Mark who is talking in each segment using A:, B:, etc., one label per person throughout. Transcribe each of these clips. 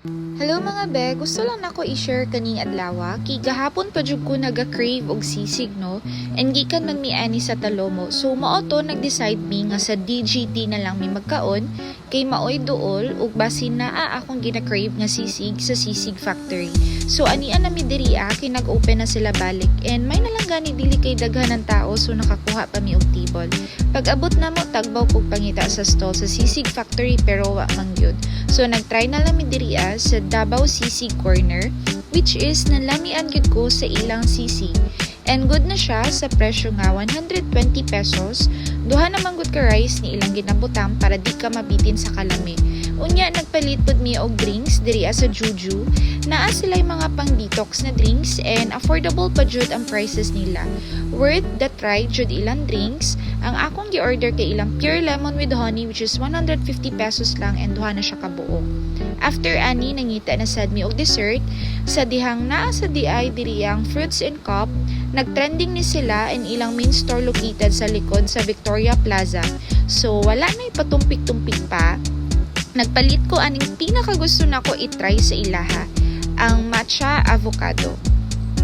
A: Hello mga be, gusto lang nako i-share kaning adlaw kay gahapon pa jud ko naga-crave og sisig no and gikan man mi ani sa Talomo. So mao to nag-decide mi nga sa DGT na lang mi magkaon kay maoy duol ug basin naa akong gina-crave nga sisig sa Sisig Factory. So anian na mi diri kay nag-open na sila balik and may nalang gani dili kay daghan ng tao so nakakuha pa mi og table. Pag abot na mo tagbaw kog pangita sa stall sa Sisig Factory pero wa man gyud. So nagtry na lang mi diri sa Davao Sisig Corner which is nanlamian gyud ko sa ilang sisig. And good na siya sa presyo nga 120 pesos. Duha naman gud ka rice ni ilang ginabutang para di ka mabitin sa kalami. Unya nagpalit pud mi og drinks diri sa Juju. Naa sila mga pang detox na drinks and affordable pa jud ang prices nila. Worth the try jud ilang drinks. Ang akong gi-order kay ilang pure lemon with honey which is 150 pesos lang and duha na siya kabuok. After ani nangita na sad mi og dessert sa dihang naa sa DI diri ang Fruits and Cup. Nagtrending ni sila in ilang main store located sa likod sa Victoria Plaza. So wala na ipatumpik-tumpik pa. Nagpalit ko aning pinakagusto nako i-try sa ilaha, ang matcha avocado.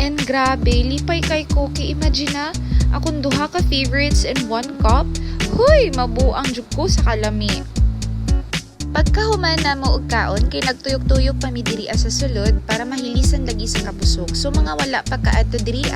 A: And grabe, lipay kay ko kay imagine na akong duha ka favorites in one cup. Huy, mabuang jud ko sa kalami. Pagkahuman na mo og kaon kay nagtuyok-tuyok pa mi diri sa sulod para mahilisan lagi sa kabusog. So mga wala pa kaadto diri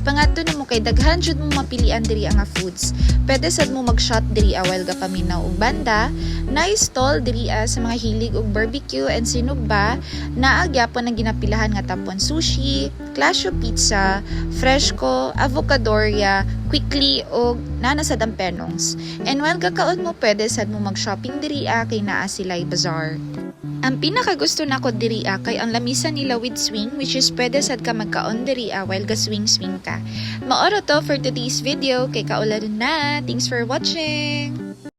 A: pangadto na mo kay daghan jud mo mapilian diri nga foods. Pwede sad mo mag-shot diri while ga paminaw og banda. Nice stall diri sa mga hilig og barbecue and sinugba. Naa gyapon ang ginapilahan nga tapon sushi, Clasio Pizza, Fresco, Avocadoria, Quickly og nana sa dampenongs. And while gakaon mo pwede sad mo mag-shopping diri kay naa sila'y bazaar. Ang pinakagusto nako diri kay ang lamisa nila with swing which is pwede sad ka magkaon diri while ga swing ka. Maoro to for today's video kay kaularon na. Thanks for watching.